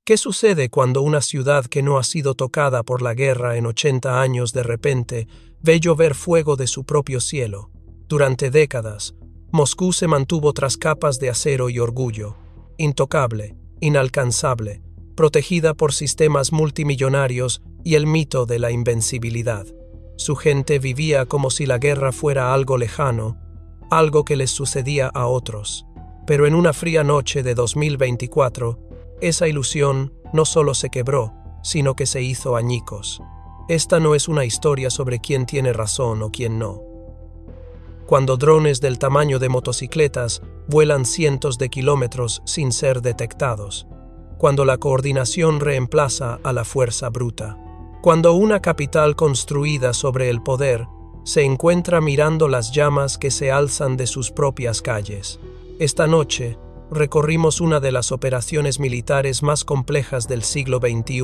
¿Qué sucede cuando una ciudad que no ha sido tocada por la guerra en 80 años de repente ve llover fuego de su propio cielo? Durante décadas, Moscú se mantuvo tras capas de acero y orgullo, intocable, inalcanzable, protegida por sistemas multimillonarios y el mito de la invencibilidad. Su gente vivía como si la guerra fuera algo lejano, algo que les sucedía a otros. Pero en una fría noche de 2024, esa ilusión no solo se quebró, sino que se hizo añicos. Esta no es una historia sobre quién tiene razón o quién no. Cuando drones del tamaño de motocicletas vuelan cientos de kilómetros sin ser detectados. Cuando la coordinación reemplaza a la fuerza bruta. Cuando una capital construida sobre el poder se encuentra mirando las llamas que se alzan de sus propias calles. Esta noche recorrimos una de las operaciones militares más complejas del siglo XXI.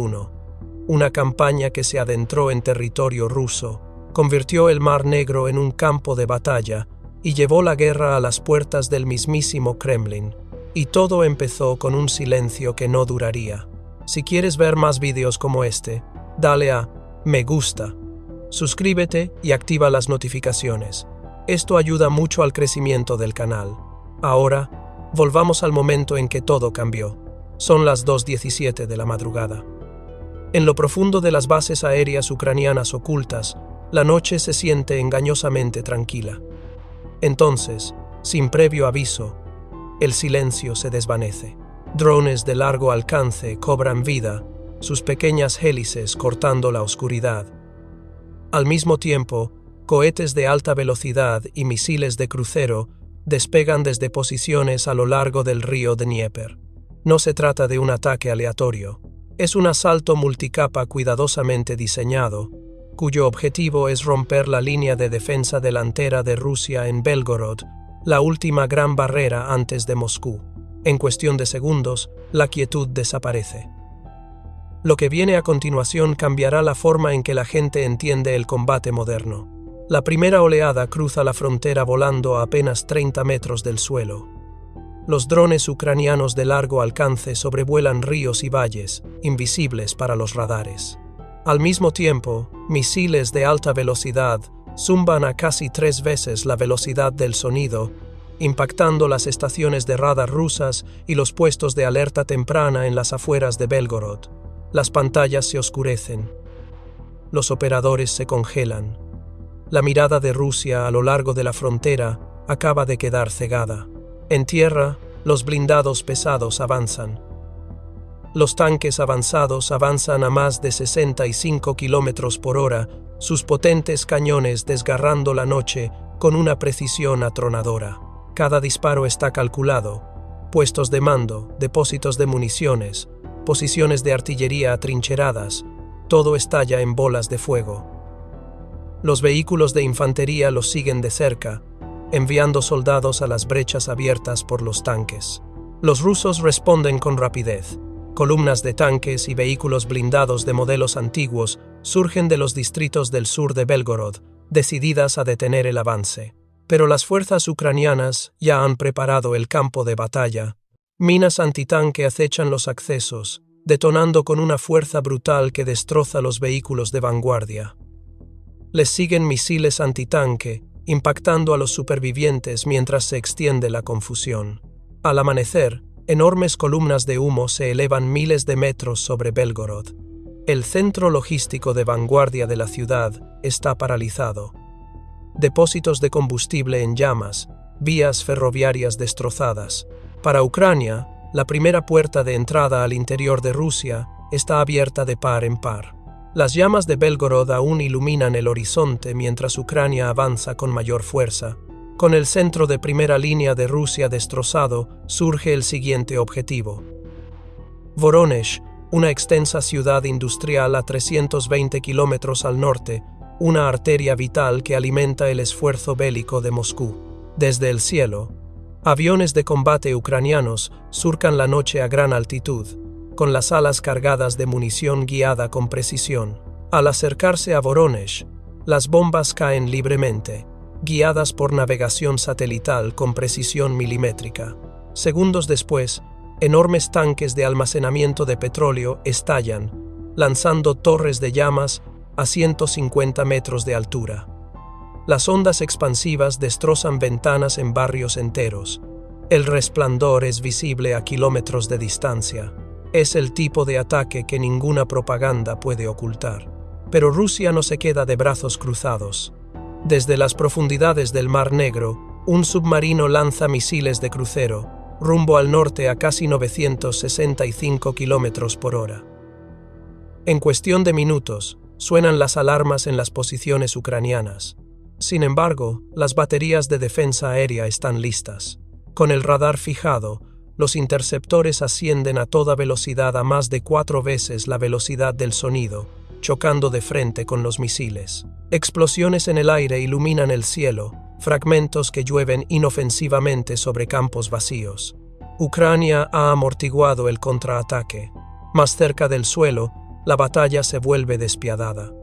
Una campaña que se adentró en territorio ruso, convirtió el Mar Negro en un campo de batalla y llevó la guerra a las puertas del mismísimo Kremlin. Y todo empezó con un silencio que no duraría. Si quieres ver más vídeos como este, dale a me gusta, suscríbete y activa las notificaciones. Esto ayuda mucho al crecimiento del canal. Ahora, volvamos al momento en que todo cambió. Son las 2:17 de la madrugada. En lo profundo de las bases aéreas ucranianas ocultas, la noche se siente engañosamente tranquila. Entonces, sin previo aviso, el silencio se desvanece. Drones de largo alcance cobran vida, sus pequeñas hélices cortando la oscuridad. Al mismo tiempo, cohetes de alta velocidad y misiles de crucero despegan desde posiciones a lo largo del río Dnieper. No se trata de un ataque aleatorio. Es un asalto multicapa cuidadosamente diseñado, cuyo objetivo es romper la línea de defensa delantera de Rusia en Belgorod, la última gran barrera antes de Moscú. En cuestión de segundos, la quietud desaparece. Lo que viene a continuación cambiará la forma en que la gente entiende el combate moderno. La primera oleada cruza la frontera volando a apenas 30 metros del suelo. Los drones ucranianos de largo alcance sobrevuelan ríos y valles, invisibles para los radares. Al mismo tiempo, misiles de alta velocidad zumban a casi 3 veces la velocidad del sonido, impactando las estaciones de radar rusas y los puestos de alerta temprana en las afueras de Belgorod. Las pantallas se oscurecen. Los operadores se congelan. La mirada de Rusia a lo largo de la frontera acaba de quedar cegada. En tierra, los blindados pesados avanzan. Los tanques avanzados avanzan a más de 65 kilómetros por hora, sus potentes cañones desgarrando la noche con una precisión atronadora. Cada disparo está calculado. Puestos de mando, depósitos de municiones, posiciones de artillería atrincheradas, todo estalla en bolas de fuego. Los vehículos de infantería los siguen de cerca, enviando soldados a las brechas abiertas por los tanques. Los rusos responden con rapidez. Columnas de tanques y vehículos blindados de modelos antiguos surgen de los distritos del sur de Belgorod, decididas a detener el avance. Pero las fuerzas ucranianas ya han preparado el campo de batalla. Minas antitanque acechan los accesos, detonando con una fuerza brutal que destroza los vehículos de vanguardia. Les siguen misiles antitanque, impactando a los supervivientes mientras se extiende la confusión. Al amanecer, enormes columnas de humo se elevan miles de metros sobre Belgorod. El centro logístico de vanguardia de la ciudad está paralizado. Depósitos de combustible en llamas, vías ferroviarias destrozadas. Para Ucrania, la primera puerta de entrada al interior de Rusia está abierta de par en par. Las llamas de Belgorod aún iluminan el horizonte mientras Ucrania avanza con mayor fuerza. Con el centro de primera línea de Rusia destrozado, surge el siguiente objetivo. Voronezh, una extensa ciudad industrial a 320 kilómetros al norte, una arteria vital que alimenta el esfuerzo bélico de Moscú. Desde el cielo, aviones de combate ucranianos surcan la noche a gran altitud, con las alas cargadas de munición guiada con precisión. Al acercarse a Voronezh, las bombas caen libremente, guiadas por navegación satelital con precisión milimétrica. Segundos después, Enormes tanques de almacenamiento de petróleo estallan, lanzando torres de llamas a 150 metros de altura. Las ondas expansivas destrozan ventanas en barrios enteros. El resplandor es visible a kilómetros de distancia. Es el tipo de ataque que ninguna propaganda puede ocultar. Pero Rusia no se queda de brazos cruzados. Desde las profundidades del Mar Negro, un submarino lanza misiles de crucero, rumbo al norte a casi 965 kilómetros por hora. En cuestión de minutos, suenan las alarmas en las posiciones ucranianas. Sin embargo, las baterías de defensa aérea están listas. Con el radar fijado, los interceptores ascienden a toda velocidad a más de 4 veces la velocidad del sonido, chocando de frente con los misiles. Explosiones en el aire iluminan el cielo, fragmentos que llueven inofensivamente sobre campos vacíos. Ucrania ha amortiguado el contraataque. Más cerca del suelo, la batalla se vuelve despiadada.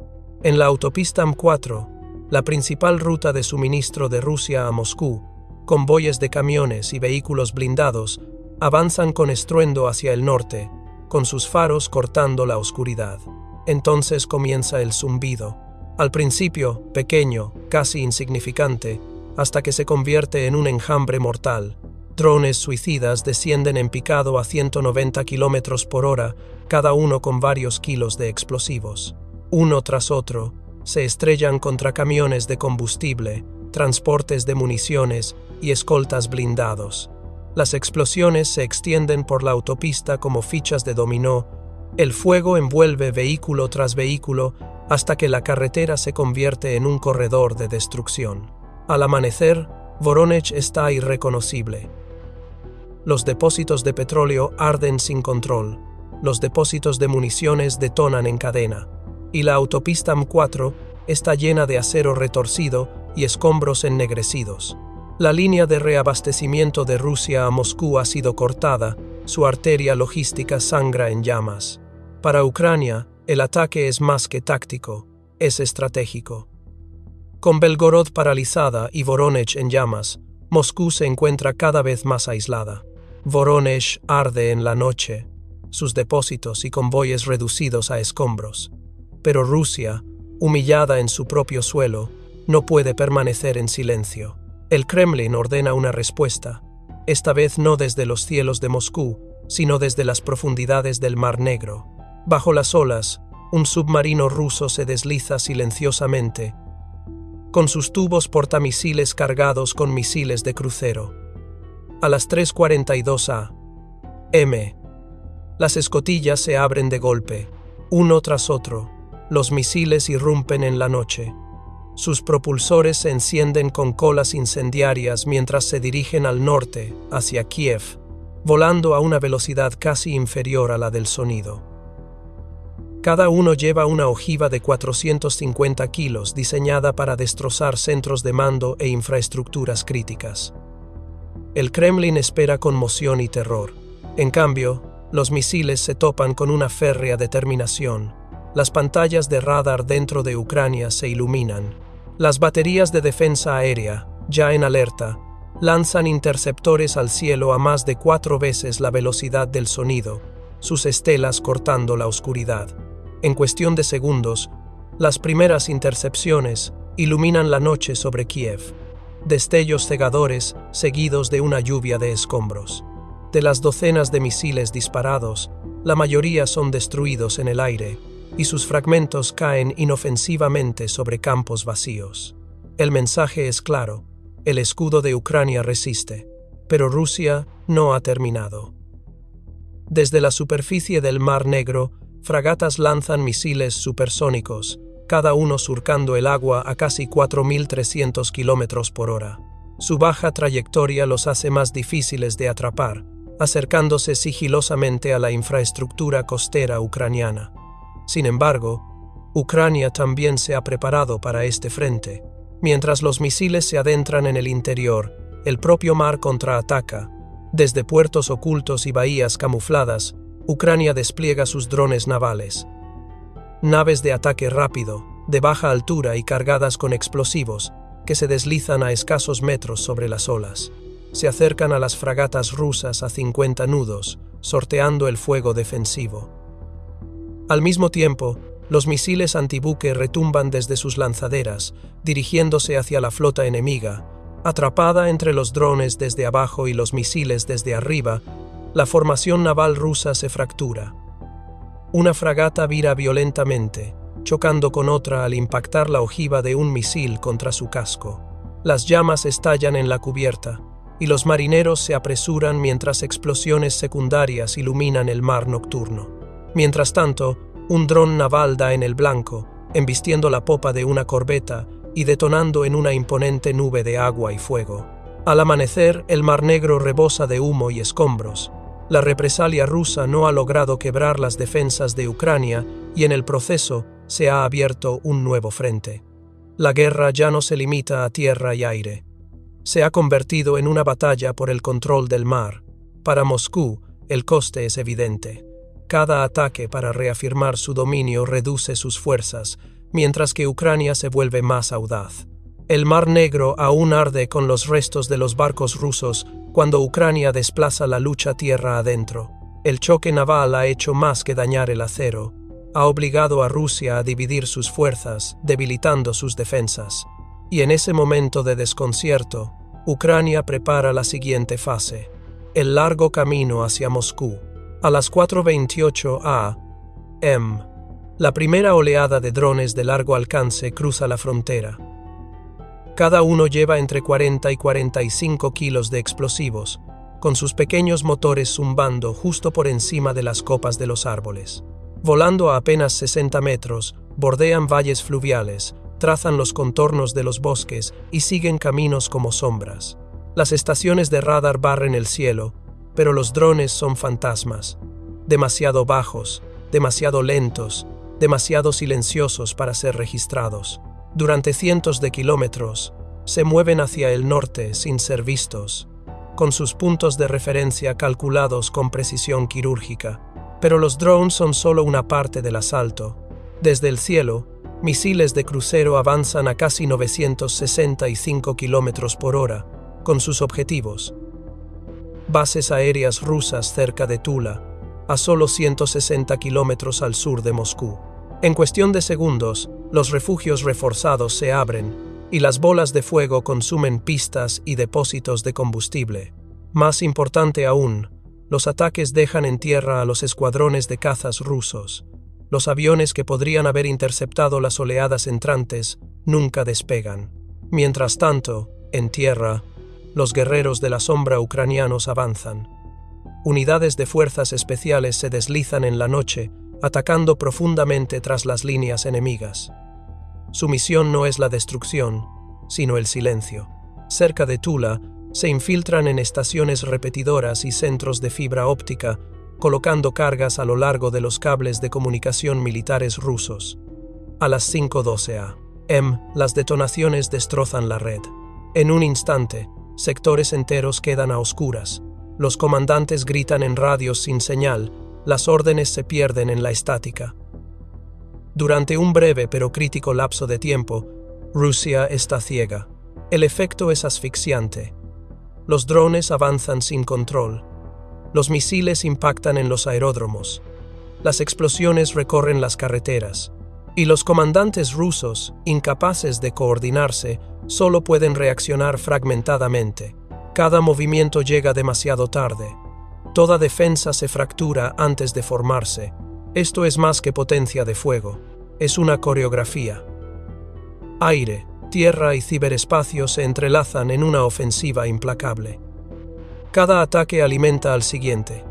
En la autopista M4, la principal ruta de suministro de Rusia a Moscú, convoyes de camiones y vehículos blindados avanzan con estruendo hacia el norte, con sus faros cortando la oscuridad. Entonces comienza el zumbido. Al principio, pequeño, casi insignificante, hasta que se convierte en un enjambre mortal. Drones suicidas descienden en picado a 190 kilómetros por hora, cada uno con varios kilos de explosivos. Uno tras otro, se estrellan contra camiones de combustible, transportes de municiones y escoltas blindados. Las explosiones se extienden por la autopista como fichas de dominó. El fuego envuelve vehículo tras vehículo hasta que la carretera se convierte en un corredor de destrucción. Al amanecer, Voronezh está irreconocible. Los depósitos de petróleo arden sin control, los depósitos de municiones detonan en cadena, y la autopista M4 está llena de acero retorcido y escombros ennegrecidos. La línea de reabastecimiento de Rusia a Moscú ha sido cortada, su arteria logística sangra en llamas. Para Ucrania, el ataque es más que táctico, es estratégico. Con Belgorod paralizada y Voronezh en llamas, Moscú se encuentra cada vez más aislada. Voronezh arde en la noche, sus depósitos y convoyes reducidos a escombros. Pero Rusia, humillada en su propio suelo, no puede permanecer en silencio. El Kremlin ordena una respuesta, esta vez no desde los cielos de Moscú, sino desde las profundidades del Mar Negro. Bajo las olas, un submarino ruso se desliza silenciosamente, con sus tubos portamisiles cargados con misiles de crucero. A las 3:42 a.m., las escotillas se abren de golpe, uno tras otro. Los misiles irrumpen en la noche. Sus propulsores se encienden con colas incendiarias mientras se dirigen al norte, hacia Kiev, volando a una velocidad casi inferior a la del sonido. Cada uno lleva una ojiva de 450 kilos diseñada para destrozar centros de mando e infraestructuras críticas. El Kremlin espera conmoción y terror. En cambio, los misiles se topan con una férrea determinación. Las pantallas de radar dentro de Ucrania se iluminan. Las baterías de defensa aérea, ya en alerta, lanzan interceptores al cielo a más de 4 veces la velocidad del sonido, sus estelas cortando la oscuridad. En cuestión de segundos, las primeras intercepciones iluminan la noche sobre Kiev. Destellos cegadores seguidos de una lluvia de escombros. De las docenas de misiles disparados, la mayoría son destruidos en el aire, y sus fragmentos caen inofensivamente sobre campos vacíos. El mensaje es claro, el escudo de Ucrania resiste, pero Rusia no ha terminado. Desde la superficie del Mar Negro, fragatas lanzan misiles supersónicos, cada uno surcando el agua a casi 4.300 kilómetros por hora. Su baja trayectoria los hace más difíciles de atrapar, acercándose sigilosamente a la infraestructura costera ucraniana. Sin embargo, Ucrania también se ha preparado para este frente. Mientras los misiles se adentran en el interior, el propio mar contraataca. Desde puertos ocultos y bahías camufladas, Ucrania despliega sus drones navales. Naves de ataque rápido, de baja altura y cargadas con explosivos, que se deslizan a escasos metros sobre las olas. Se acercan a las fragatas rusas a 50 nudos, sorteando el fuego defensivo. Al mismo tiempo, los misiles antibuque retumban desde sus lanzaderas, dirigiéndose hacia la flota enemiga. Atrapada entre los drones desde abajo y los misiles desde arriba, la formación naval rusa se fractura. Una fragata vira violentamente, chocando con otra al impactar la ojiva de un misil contra su casco. Las llamas estallan en la cubierta, y los marineros se apresuran mientras explosiones secundarias iluminan el mar nocturno. Mientras tanto, un dron naval da en el blanco, embistiendo la popa de una corbeta y detonando en una imponente nube de agua y fuego. Al amanecer, el Mar Negro rebosa de humo y escombros. La represalia rusa no ha logrado quebrar las defensas de Ucrania y en el proceso se ha abierto un nuevo frente. La guerra ya no se limita a tierra y aire. Se ha convertido en una batalla por el control del mar. Para Moscú, el coste es evidente. Cada ataque para reafirmar su dominio reduce sus fuerzas, mientras que Ucrania se vuelve más audaz. El Mar Negro aún arde con los restos de los barcos rusos cuando Ucrania desplaza la lucha tierra adentro. El choque naval ha hecho más que dañar el acero. Ha obligado a Rusia a dividir sus fuerzas, debilitando sus defensas. Y en ese momento de desconcierto, Ucrania prepara la siguiente fase: el largo camino hacia Moscú. A las 4:28 a.m., la primera oleada de drones de largo alcance cruza la frontera. Cada uno lleva entre 40 y 45 kilos de explosivos, con sus pequeños motores zumbando justo por encima de las copas de los árboles. Volando a apenas 60 metros, bordean valles fluviales, trazan los contornos de los bosques y siguen caminos como sombras. Las estaciones de radar barren el cielo, pero los drones son fantasmas, demasiado bajos, demasiado lentos, demasiado silenciosos para ser registrados. Durante cientos de kilómetros, se mueven hacia el norte sin ser vistos, con sus puntos de referencia calculados con precisión quirúrgica. Pero los drones son solo una parte del asalto. Desde el cielo, misiles de crucero avanzan a casi 965 kilómetros por hora, con sus objetivos. Bases aéreas rusas cerca de Tula, a solo 160 kilómetros al sur de Moscú. En cuestión de segundos, los refugios reforzados se abren y las bolas de fuego consumen pistas y depósitos de combustible. Más importante aún, los ataques dejan en tierra a los escuadrones de cazas rusos. Los aviones que podrían haber interceptado las oleadas entrantes nunca despegan. Mientras tanto, en tierra, los guerreros de la sombra ucranianos avanzan. Unidades de fuerzas especiales se deslizan en la noche, atacando profundamente tras las líneas enemigas. Su misión no es la destrucción, sino el silencio. Cerca de Tula, se infiltran en estaciones repetidoras y centros de fibra óptica, colocando cargas a lo largo de los cables de comunicación militares rusos. A las 5:12 a.m., las detonaciones destrozan la red. En un instante, sectores enteros quedan a oscuras. Los comandantes gritan en radios sin señal, las órdenes se pierden en la estática. Durante un breve pero crítico lapso de tiempo, Rusia está ciega. El efecto es asfixiante. Los drones avanzan sin control. Los misiles impactan en los aeródromos. Las explosiones recorren las carreteras. Y los comandantes rusos, incapaces de coordinarse, solo pueden reaccionar fragmentadamente. Cada movimiento llega demasiado tarde. Toda defensa se fractura antes de formarse. Esto es más que potencia de fuego. Es una coreografía. Aire, tierra y ciberespacio se entrelazan en una ofensiva implacable. Cada ataque alimenta al siguiente.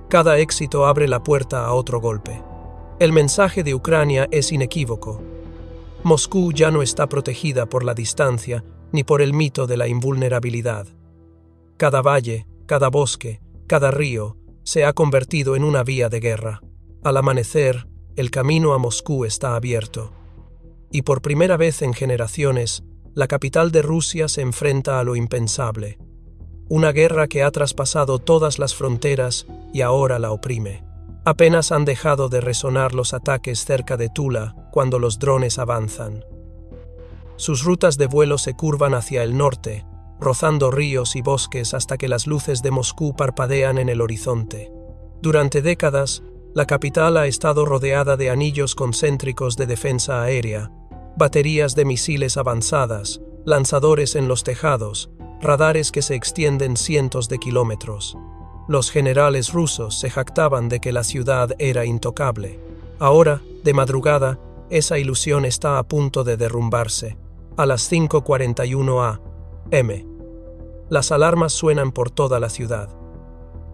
Cada éxito abre la puerta a otro golpe. El mensaje de Ucrania es inequívoco. Moscú ya no está protegida por la distancia ni por el mito de la invulnerabilidad. Cada valle, cada bosque, cada río se ha convertido en una vía de guerra. Al amanecer, el camino a Moscú está abierto. Y por primera vez en generaciones, la capital de Rusia se enfrenta a lo impensable. Una guerra que ha traspasado todas las fronteras y ahora la oprime. Apenas han dejado de resonar los ataques cerca de Tula cuando los drones avanzan. Sus rutas de vuelo se curvan hacia el norte, rozando ríos y bosques hasta que las luces de Moscú parpadean en el horizonte. Durante décadas, la capital ha estado rodeada de anillos concéntricos de defensa aérea, baterías de misiles avanzadas, lanzadores en los tejados, radares que se extienden cientos de kilómetros. Los generales rusos se jactaban de que la ciudad era intocable. Ahora, de madrugada, esa ilusión está a punto de derrumbarse. A las 5:41 a.m. Las alarmas suenan por toda la ciudad.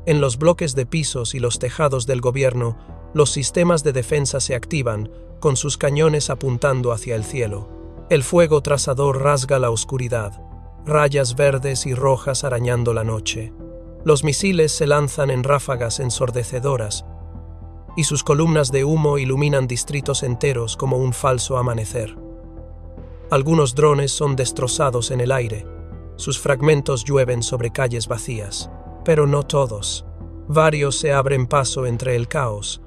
En los bloques de pisos y los tejados del gobierno, los sistemas de defensa se activan, con sus cañones apuntando hacia el cielo. El fuego trazador rasga la oscuridad, rayas verdes y rojas arañando la noche. Los misiles se lanzan en ráfagas ensordecedoras, y sus columnas de humo iluminan distritos enteros como un falso amanecer. Algunos drones son destrozados en el aire. Sus fragmentos llueven sobre calles vacías. Pero no todos. Varios se abren paso entre el caos.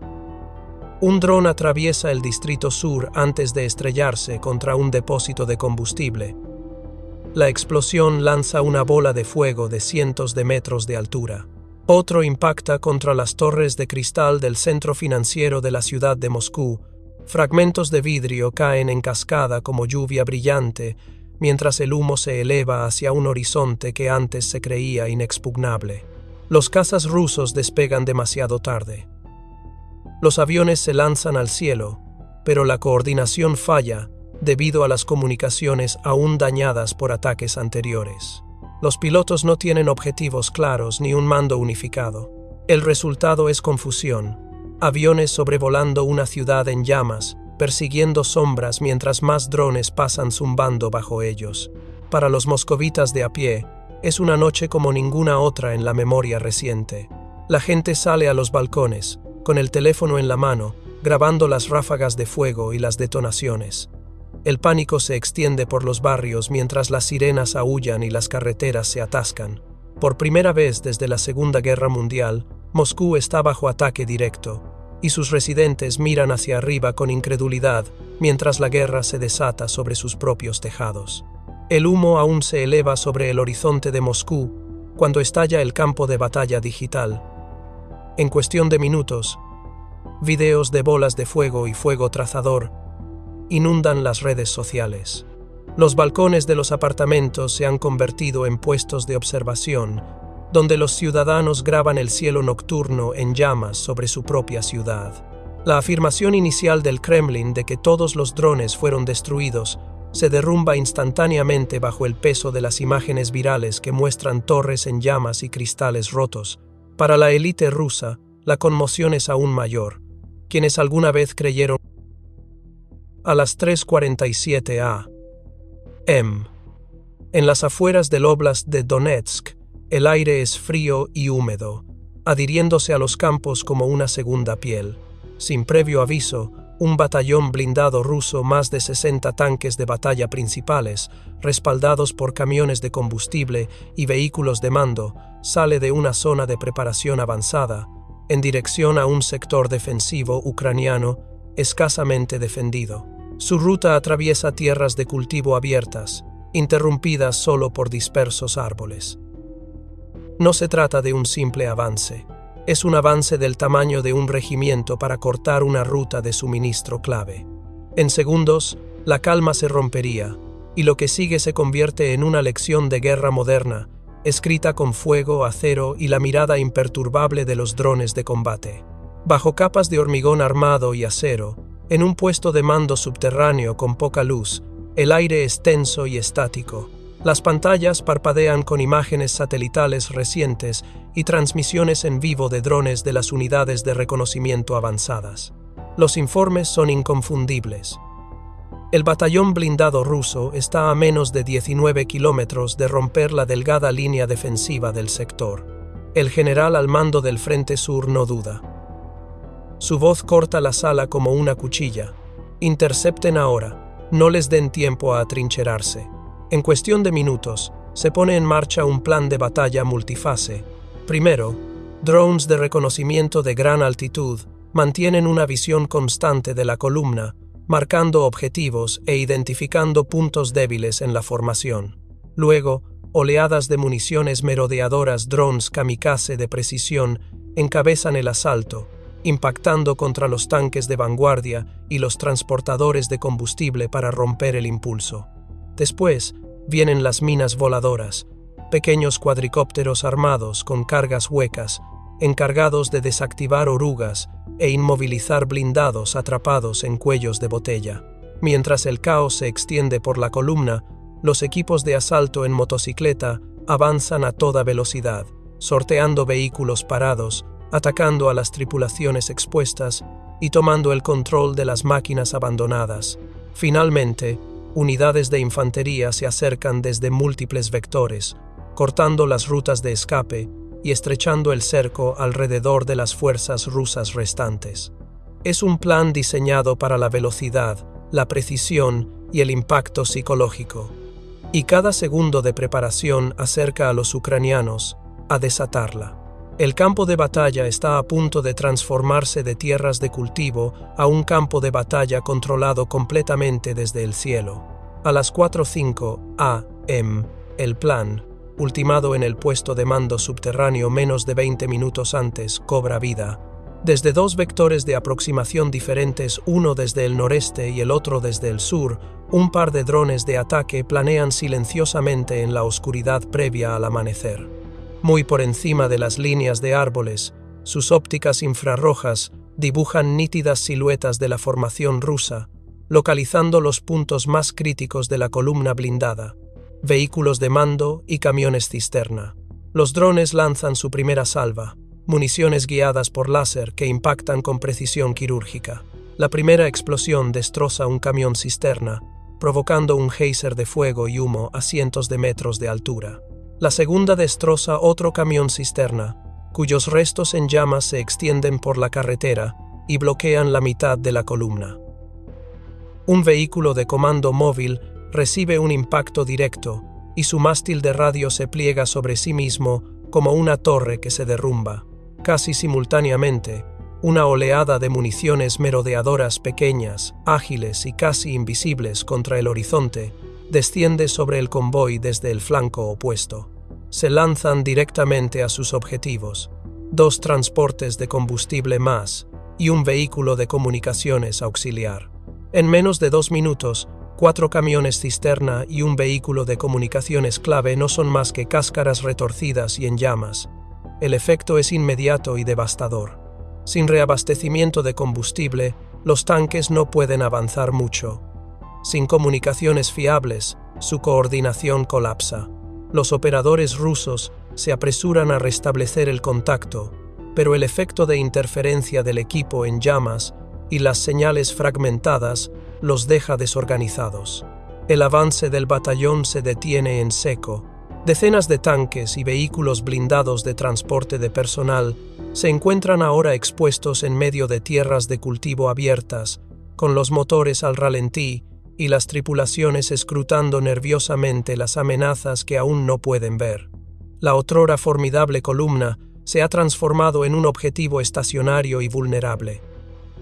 Un dron atraviesa el distrito sur antes de estrellarse contra un depósito de combustible. La explosión lanza una bola de fuego de cientos de metros de altura. Otro impacta contra las torres de cristal del centro financiero de la ciudad de Moscú. Fragmentos de vidrio caen en cascada como lluvia brillante, mientras el humo se eleva hacia un horizonte que antes se creía inexpugnable. Los cazas rusos despegan demasiado tarde. Los aviones se lanzan al cielo, pero la coordinación falla debido a las comunicaciones aún dañadas por ataques anteriores. Los pilotos no tienen objetivos claros ni un mando unificado. El resultado es confusión. Aviones sobrevolando una ciudad en llamas, persiguiendo sombras mientras más drones pasan zumbando bajo ellos. Para los moscovitas de a pie, es una noche como ninguna otra en la memoria reciente. La gente sale a los balcones, con el teléfono en la mano, grabando las ráfagas de fuego y las detonaciones. El pánico se extiende por los barrios mientras las sirenas aúllan y las carreteras se atascan. Por primera vez desde la Segunda Guerra Mundial, Moscú está bajo ataque directo, y sus residentes miran hacia arriba con incredulidad mientras la guerra se desata sobre sus propios tejados. El humo aún se eleva sobre el horizonte de Moscú cuando estalla el campo de batalla digital. En cuestión de minutos, videos de bolas de fuego y fuego trazador inundan las redes sociales. Los balcones de los apartamentos se han convertido en puestos de observación, donde los ciudadanos graban el cielo nocturno en llamas sobre su propia ciudad. La afirmación inicial del Kremlin de que todos los drones fueron destruidos se derrumba instantáneamente bajo el peso de las imágenes virales que muestran torres en llamas y cristales rotos. Para la élite rusa, la conmoción es aún mayor. Quienes alguna vez creyeron. A las 3:47 a.m. En las afueras del óblast de Donetsk, el aire es frío y húmedo, adhiriéndose a los campos como una segunda piel. Sin previo aviso, un batallón blindado ruso, más de 60 tanques de batalla principales, respaldados por camiones de combustible y vehículos de mando, sale de una zona de preparación avanzada, en dirección a un sector defensivo ucraniano escasamente defendido. Su ruta atraviesa tierras de cultivo abiertas, interrumpidas solo por dispersos árboles. No se trata de un simple avance. Es un avance del tamaño de un regimiento para cortar una ruta de suministro clave. En segundos, la calma se rompería, y lo que sigue se convierte en una lección de guerra moderna, escrita con fuego, acero y la mirada imperturbable de los drones de combate. Bajo capas de hormigón armado y acero, en un puesto de mando subterráneo con poca luz, el aire es tenso y estático. Las pantallas parpadean con imágenes satelitales recientes y transmisiones en vivo de drones de las unidades de reconocimiento avanzadas. Los informes son inconfundibles. El batallón blindado ruso está a menos de 19 kilómetros de romper la delgada línea defensiva del sector. El general al mando del Frente Sur no duda. Su voz corta la sala como una cuchilla. Intercepten ahora, no les den tiempo a atrincherarse. En cuestión de minutos, se pone en marcha un plan de batalla multifase. Primero, drones de reconocimiento de gran altitud mantienen una visión constante de la columna, marcando objetivos e identificando puntos débiles en la formación. Luego, oleadas de municiones merodeadoras, drones kamikaze de precisión, encabezan el asalto, impactando contra los tanques de vanguardia y los transportadores de combustible para romper el impulso. Después vienen las minas voladoras, pequeños cuadricópteros armados con cargas huecas, encargados de desactivar orugas e inmovilizar blindados atrapados en cuellos de botella. Mientras el caos se extiende por la columna, los equipos de asalto en motocicleta avanzan a toda velocidad, sorteando vehículos parados, atacando a las tripulaciones expuestas y tomando el control de las máquinas abandonadas. Finalmente, unidades de infantería se acercan desde múltiples vectores, cortando las rutas de escape y estrechando el cerco alrededor de las fuerzas rusas restantes. Es un plan diseñado para la velocidad, la precisión y el impacto psicológico, y cada segundo de preparación acerca a los ucranianos a desatarla. El campo de batalla está a punto de transformarse de tierras de cultivo a un campo de batalla controlado completamente desde el cielo. A las 4:05 a.m., el plan, ultimado en el puesto de mando subterráneo menos de 20 minutos antes, cobra vida. Desde dos vectores de aproximación diferentes, uno desde el noreste y el otro desde el sur, un par de drones de ataque planean silenciosamente en la oscuridad previa al amanecer. Muy por encima de las líneas de árboles, sus ópticas infrarrojas dibujan nítidas siluetas de la formación rusa, localizando los puntos más críticos de la columna blindada, vehículos de mando y camiones cisterna. Los drones lanzan su primera salva, municiones guiadas por láser que impactan con precisión quirúrgica. La primera explosión destroza un camión cisterna, provocando un geyser de fuego y humo a cientos de metros de altura. La segunda destroza otro camión cisterna, cuyos restos en llamas se extienden por la carretera y bloquean la mitad de la columna. Un vehículo de comando móvil recibe un impacto directo y su mástil de radio se pliega sobre sí mismo como una torre que se derrumba. Casi simultáneamente, una oleada de municiones merodeadoras pequeñas, ágiles y casi invisibles contra el horizonte, desciende sobre el convoy desde el flanco opuesto. Se lanzan directamente a sus objetivos: 2 transportes de combustible más y un vehículo de comunicaciones auxiliar. En menos de 2 minutos, 4 camiones cisterna y un vehículo de comunicaciones clave no son más que cáscaras retorcidas y en llamas. El efecto es inmediato y devastador. Sin reabastecimiento de combustible, los tanques no pueden avanzar mucho. Sin comunicaciones fiables, su coordinación colapsa. Los operadores rusos se apresuran a restablecer el contacto, pero el efecto de interferencia del equipo en llamas y las señales fragmentadas los deja desorganizados. El avance del batallón se detiene en seco. Decenas de tanques y vehículos blindados de transporte de personal se encuentran ahora expuestos en medio de tierras de cultivo abiertas, con los motores al ralentí y las tripulaciones escrutando nerviosamente las amenazas que aún no pueden ver. La otrora formidable columna se ha transformado en un objetivo estacionario y vulnerable,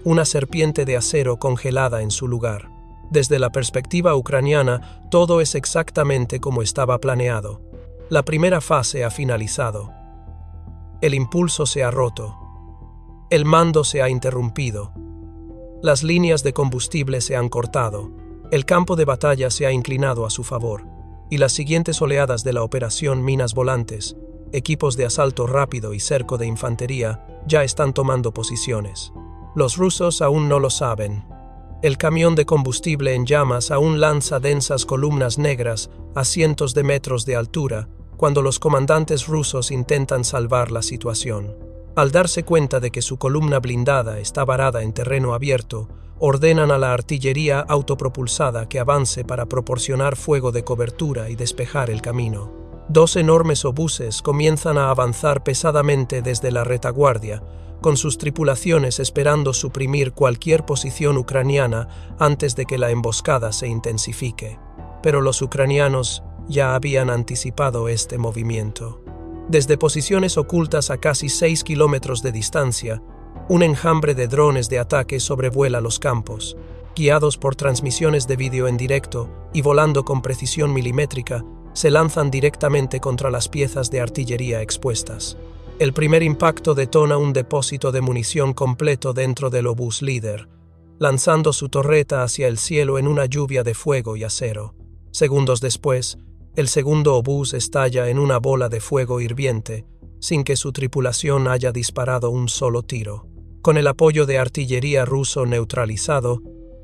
una serpiente de acero congelada en su lugar. Desde la perspectiva ucraniana, todo es exactamente como estaba planeado. La primera fase ha finalizado. El impulso se ha roto. El mando se ha interrumpido. Las líneas de combustible se han cortado. El campo de batalla se ha inclinado a su favor. Y las siguientes oleadas de la operación Minas Volantes, equipos de asalto rápido y cerco de infantería, ya están tomando posiciones. Los rusos aún no lo saben. El camión de combustible en llamas aún lanza densas columnas negras a cientos de metros de altura cuando los comandantes rusos intentan salvar la situación. Al darse cuenta de que su columna blindada está varada en terreno abierto, ordenan a la artillería autopropulsada que avance para proporcionar fuego de cobertura y despejar el camino. 2 enormes obuses comienzan a avanzar pesadamente desde la retaguardia, con sus tripulaciones esperando suprimir cualquier posición ucraniana antes de que la emboscada se intensifique. Pero los ucranianos ya habían anticipado este movimiento. Desde posiciones ocultas a casi 6 kilómetros de distancia, un enjambre de drones de ataque sobrevuela los campos. Guiados por transmisiones de vídeo en directo y volando con precisión milimétrica, se lanzan directamente contra las piezas de artillería expuestas. El primer impacto detona un depósito de munición completo dentro del obús líder, lanzando su torreta hacia el cielo en una lluvia de fuego y acero. Segundos después, el segundo obús estalla en una bola de fuego hirviente, sin que su tripulación haya disparado un solo tiro. Con el apoyo de artillería ruso neutralizado,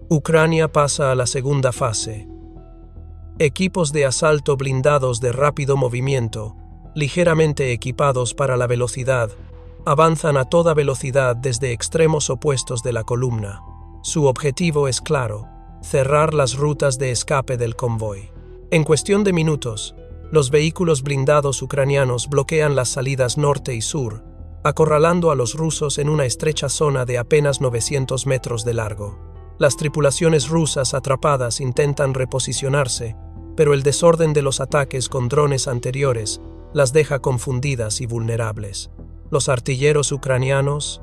Ucrania pasa a la segunda fase. Equipos de asalto blindados de rápido movimiento, ligeramente equipados para la velocidad, avanzan a toda velocidad desde extremos opuestos de la columna. Su objetivo es claro: cerrar las rutas de escape del convoy. En cuestión de minutos, los vehículos blindados ucranianos bloquean las salidas norte y sur, acorralando a los rusos en una estrecha zona de apenas 900 metros de largo. Las tripulaciones rusas atrapadas intentan reposicionarse, pero el desorden de los ataques con drones anteriores las deja confundidas y vulnerables. Los artilleros ucranianos,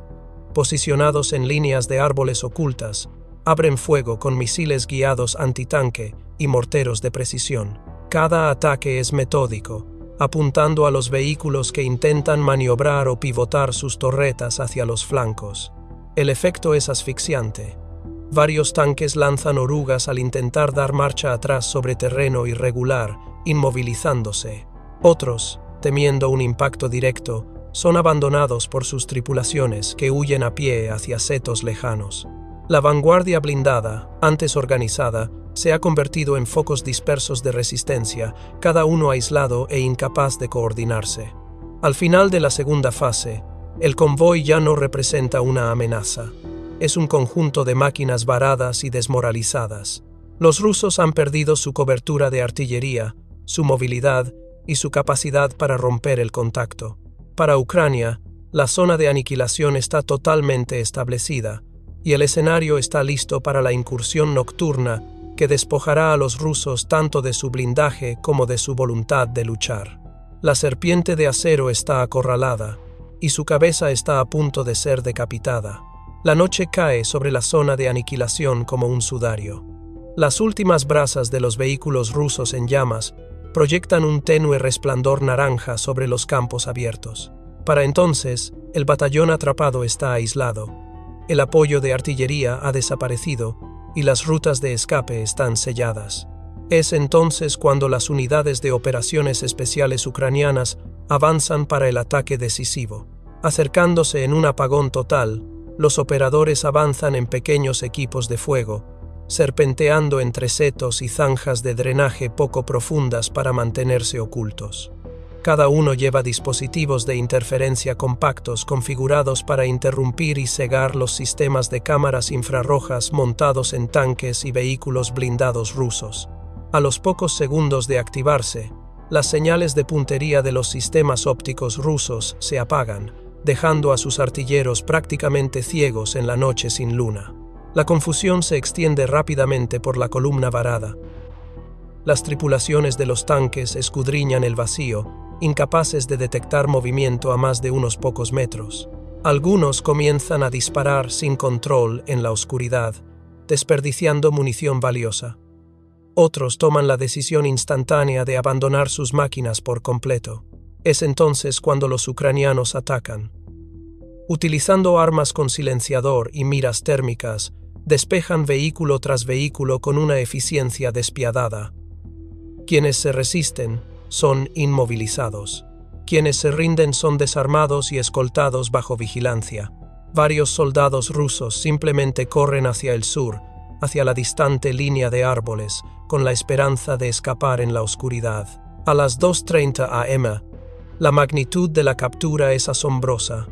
posicionados en líneas de árboles ocultas, abren fuego con misiles guiados antitanque y morteros de precisión. Cada ataque es metódico, apuntando a los vehículos que intentan maniobrar o pivotar sus torretas hacia los flancos. El efecto es asfixiante. Varios tanques lanzan orugas al intentar dar marcha atrás sobre terreno irregular, inmovilizándose. Otros, temiendo un impacto directo, son abandonados por sus tripulaciones que huyen a pie hacia setos lejanos. La vanguardia blindada, antes organizada, se ha convertido en focos dispersos de resistencia, cada uno aislado e incapaz de coordinarse. Al final de la segunda fase, el convoy ya no representa una amenaza. Es un conjunto de máquinas varadas y desmoralizadas. Los rusos han perdido su cobertura de artillería, su movilidad y su capacidad para romper el contacto. Para Ucrania, la zona de aniquilación está totalmente establecida, y el escenario está listo para la incursión nocturna que despojará a los rusos tanto de su blindaje como de su voluntad de luchar. La serpiente de acero está acorralada, y su cabeza está a punto de ser decapitada. La noche cae sobre la zona de aniquilación como un sudario. Las últimas brasas de los vehículos rusos en llamas proyectan un tenue resplandor naranja sobre los campos abiertos. Para entonces, el batallón atrapado está aislado. El apoyo de artillería ha desaparecido y las rutas de escape están selladas. Es entonces cuando las unidades de operaciones especiales ucranianas avanzan para el ataque decisivo. Acercándose en un apagón total, los operadores avanzan en pequeños equipos de fuego, serpenteando entre setos y zanjas de drenaje poco profundas para mantenerse ocultos. Cada uno lleva dispositivos de interferencia compactos configurados para interrumpir y cegar los sistemas de cámaras infrarrojas montados en tanques y vehículos blindados rusos. A los pocos segundos de activarse, las señales de puntería de los sistemas ópticos rusos se apagan, dejando a sus artilleros prácticamente ciegos en la noche sin luna. La confusión se extiende rápidamente por la columna varada. Las tripulaciones de los tanques escudriñan el vacío, incapaces de detectar movimiento a más de unos pocos metros. Algunos comienzan a disparar sin control en la oscuridad, desperdiciando munición valiosa. Otros toman la decisión instantánea de abandonar sus máquinas por completo. Es entonces cuando los ucranianos atacan. Utilizando armas con silenciador y miras térmicas, despejan vehículo tras vehículo con una eficiencia despiadada. Quienes se resisten son inmovilizados. Quienes se rinden son desarmados y escoltados bajo vigilancia. Varios soldados rusos simplemente corren hacia el sur, hacia la distante línea de árboles, con la esperanza de escapar en la oscuridad. A las 2:30 am, la magnitud de la captura es asombrosa.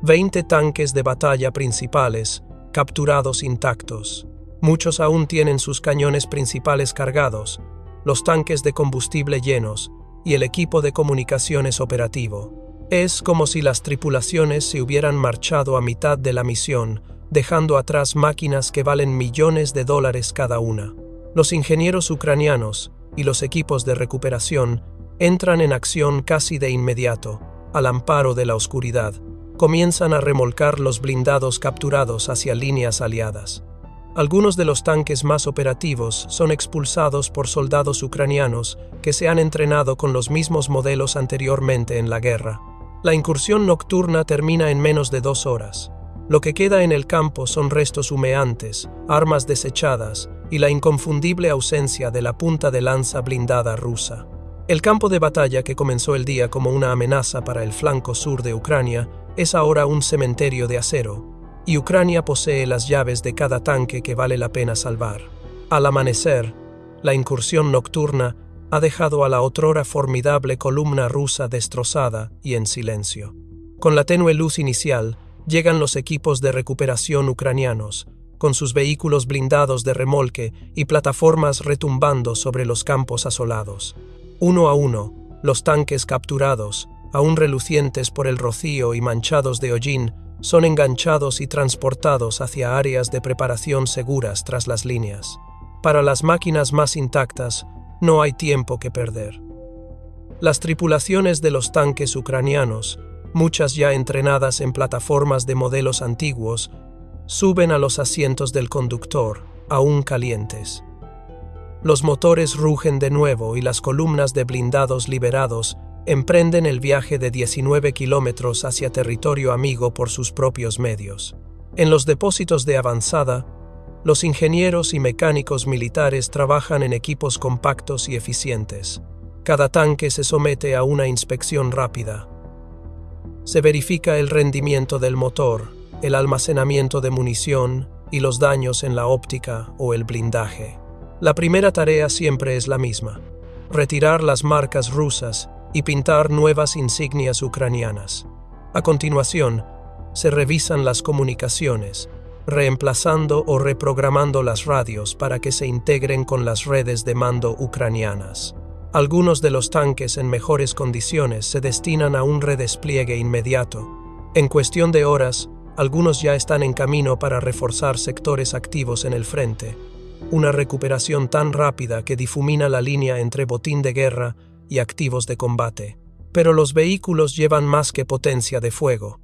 20 tanques de batalla principales, capturados intactos. Muchos aún tienen sus cañones principales cargados, los tanques de combustible llenos y el equipo de comunicaciones operativo. Es como si las tripulaciones se hubieran marchado a mitad de la misión, dejando atrás máquinas que valen millones de dólares cada una. Los ingenieros ucranianos y los equipos de recuperación entran en acción casi de inmediato, al amparo de la oscuridad. Comienzan a remolcar los blindados capturados hacia líneas aliadas. Algunos de los tanques más operativos son expulsados por soldados ucranianos que se han entrenado con los mismos modelos anteriormente en la guerra. La incursión nocturna termina en menos de 2 horas. Lo que queda en el campo son restos humeantes, armas desechadas y la inconfundible ausencia de la punta de lanza blindada rusa. El campo de batalla que comenzó el día como una amenaza para el flanco sur de Ucrania es ahora un cementerio de acero, y Ucrania posee las llaves de cada tanque que vale la pena salvar. Al amanecer, la incursión nocturna ha dejado a la otrora formidable columna rusa destrozada y en silencio. Con la tenue luz inicial, llegan los equipos de recuperación ucranianos, con sus vehículos blindados de remolque y plataformas retumbando sobre los campos asolados. Uno a uno, los tanques capturados, aún relucientes por el rocío y manchados de hollín, son enganchados y transportados hacia áreas de preparación seguras tras las líneas. Para las máquinas más intactas, no hay tiempo que perder. Las tripulaciones de los tanques ucranianos, muchas ya entrenadas en plataformas de modelos antiguos, suben a los asientos del conductor, aún calientes. Los motores rugen de nuevo y las columnas de blindados liberados emprenden el viaje de 19 kilómetros hacia territorio amigo por sus propios medios. En los depósitos de avanzada, los ingenieros y mecánicos militares trabajan en equipos compactos y eficientes. Cada tanque se somete a una inspección rápida. Se verifica el rendimiento del motor, el almacenamiento de munición y los daños en la óptica o el blindaje. La primera tarea siempre es la misma: retirar las marcas rusas y pintar nuevas insignias ucranianas. A continuación, se revisan las comunicaciones, reemplazando o reprogramando las radios para que se integren con las redes de mando ucranianas. Algunos de los tanques en mejores condiciones se destinan a un redespliegue inmediato. En cuestión de horas, algunos ya están en camino para reforzar sectores activos en el frente. Una recuperación tan rápida que difumina la línea entre botín de guerra y activos de combate. Pero los vehículos llevan más que potencia de fuego.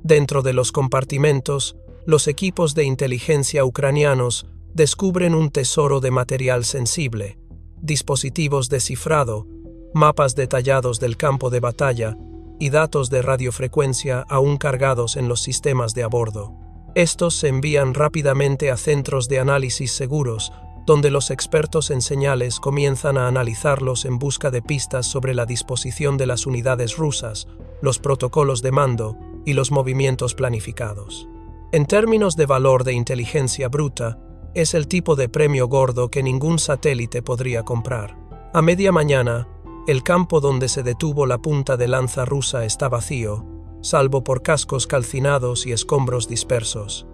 Dentro de los compartimentos, los equipos de inteligencia ucranianos descubren un tesoro de material sensible: dispositivos de cifrado, mapas detallados del campo de batalla y datos de radiofrecuencia aún cargados en los sistemas de a bordo. Estos se envían rápidamente a centros de análisis seguros, donde los expertos en señales comienzan a analizarlos en busca de pistas sobre la disposición de las unidades rusas, los protocolos de mando y los movimientos planificados. En términos de valor de inteligencia bruta, es el tipo de premio gordo que ningún satélite podría comprar. A media mañana, el campo donde se detuvo la punta de lanza rusa está vacío, salvo por cascos calcinados y escombros dispersos.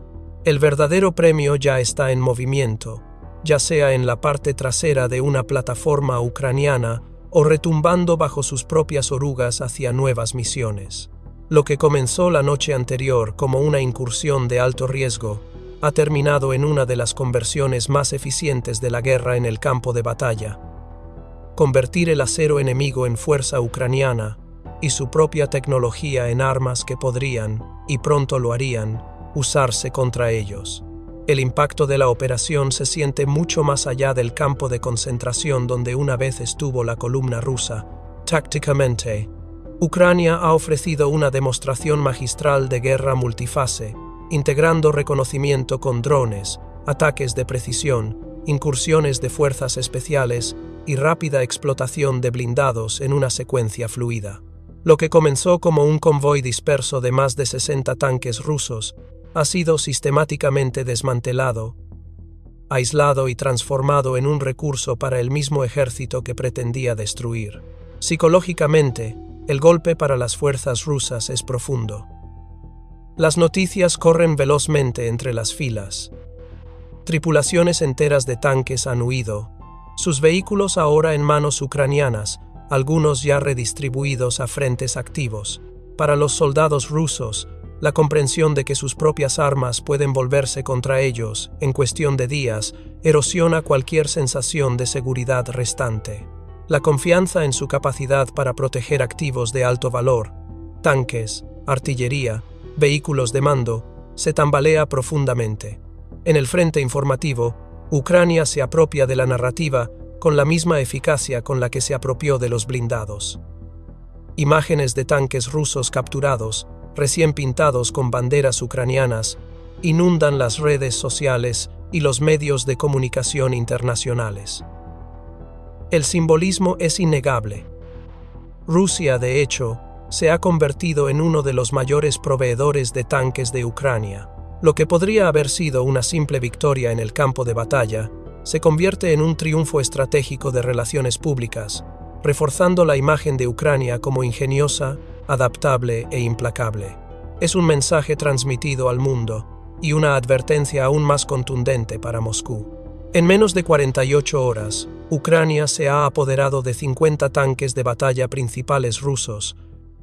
El verdadero premio ya está en movimiento, ya sea en la parte trasera de una plataforma ucraniana o retumbando bajo sus propias orugas hacia nuevas misiones. Lo que comenzó la noche anterior como una incursión de alto riesgo ha terminado en una de las conversiones más eficientes de la guerra en el campo de batalla: convertir el acero enemigo en fuerza ucraniana y su propia tecnología en armas que podrían, y pronto lo harían, usarse contra ellos. El impacto de la operación se siente mucho más allá del campo de concentración donde una vez estuvo la columna rusa. Tácticamente, Ucrania ha ofrecido una demostración magistral de guerra multifase, integrando reconocimiento con drones, ataques de precisión, incursiones de fuerzas especiales y rápida explotación de blindados en una secuencia fluida. Lo que comenzó como un convoy disperso de más de 60 tanques rusos ha sido sistemáticamente desmantelado, aislado y transformado en un recurso para el mismo ejército que pretendía destruir. Psicológicamente, el golpe para las fuerzas rusas es profundo. Las noticias corren velozmente entre las filas. Tripulaciones enteras de tanques han huido, sus vehículos ahora en manos ucranianas, algunos ya redistribuidos a frentes activos. Para los soldados rusos, la comprensión de que sus propias armas pueden volverse contra ellos en cuestión de días erosiona cualquier sensación de seguridad restante. La confianza en su capacidad para proteger activos de alto valor, tanques, artillería, vehículos de mando, se tambalea profundamente. En el frente informativo, Ucrania se apropia de la narrativa con la misma eficacia con la que se apropió de los blindados. Imágenes de tanques rusos capturados, recién pintados con banderas ucranianas, inundan las redes sociales y los medios de comunicación internacionales. El simbolismo es innegable. Rusia, de hecho, se ha convertido en uno de los mayores proveedores de tanques de Ucrania. Lo que podría haber sido una simple victoria en el campo de batalla, se convierte en un triunfo estratégico de relaciones públicas, reforzando la imagen de Ucrania como ingeniosa, adaptable e implacable. Es un mensaje transmitido al mundo y una advertencia aún más contundente para Moscú. En menos de 48 horas, Ucrania se ha apoderado de 50 tanques de batalla principales rusos,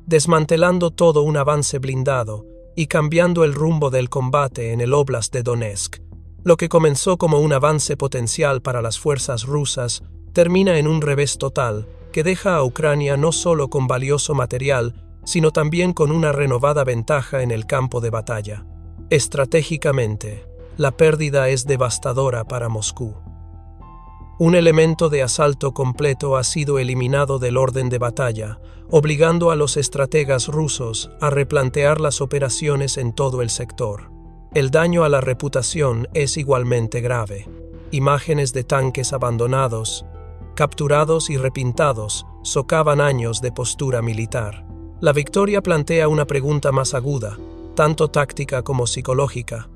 desmantelando todo un avance blindado y cambiando el rumbo del combate en el Oblast de Donetsk. Lo que comenzó como un avance potencial para las fuerzas rusas termina en un revés total que deja a Ucrania no solo con valioso material, sino también con una renovada ventaja en el campo de batalla. Estratégicamente, la pérdida es devastadora para Moscú. Un elemento de asalto completo ha sido eliminado del orden de batalla, obligando a los estrategas rusos a replantear las operaciones en todo el sector. El daño a la reputación es igualmente grave. Imágenes de tanques abandonados, capturados y repintados, socavan años de postura militar. La victoria plantea una pregunta más aguda, tanto táctica como psicológica.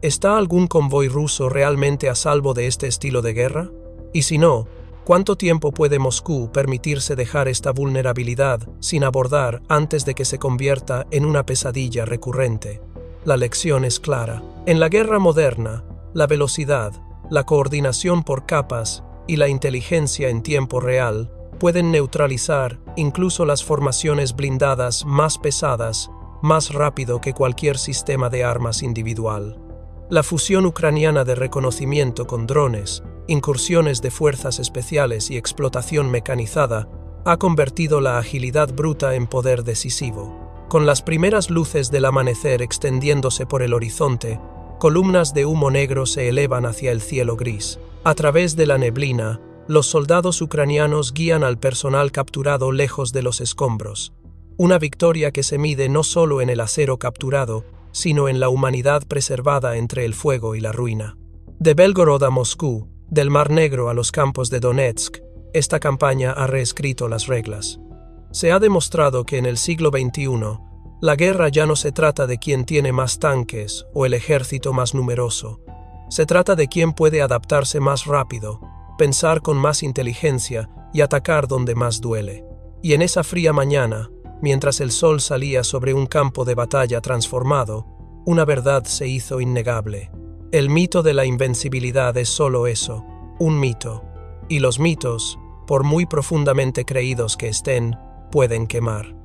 ¿Está algún convoy ruso realmente a salvo de este estilo de guerra? Y si no, ¿cuánto tiempo puede Moscú permitirse dejar esta vulnerabilidad sin abordar antes de que se convierta en una pesadilla recurrente? La lección es clara. En la guerra moderna, la velocidad, la coordinación por capas y la inteligencia en tiempo real pueden neutralizar incluso las formaciones blindadas más pesadas más rápido que cualquier sistema de armas individual. La fusión ucraniana de reconocimiento con drones, incursiones de fuerzas especiales y explotación mecanizada ha convertido la agilidad bruta en poder decisivo. Con las primeras luces del amanecer extendiéndose por el horizonte, columnas de humo negro se elevan hacia el cielo gris. A través de la neblina, los soldados ucranianos guían al personal capturado lejos de los escombros. Una victoria que se mide no solo en el acero capturado, sino en la humanidad preservada entre el fuego y la ruina. De Belgorod a Moscú, del Mar Negro a los campos de Donetsk, esta campaña ha reescrito las reglas. Se ha demostrado que en el siglo XXI, la guerra ya no se trata de quién tiene más tanques o el ejército más numeroso. Se trata de quién puede adaptarse más rápido, pensar con más inteligencia y atacar donde más duele. Y en esa fría mañana, mientras el sol salía sobre un campo de batalla transformado, una verdad se hizo innegable. El mito de la invencibilidad es solo eso, un mito. Y los mitos, por muy profundamente creídos que estén, pueden quemar.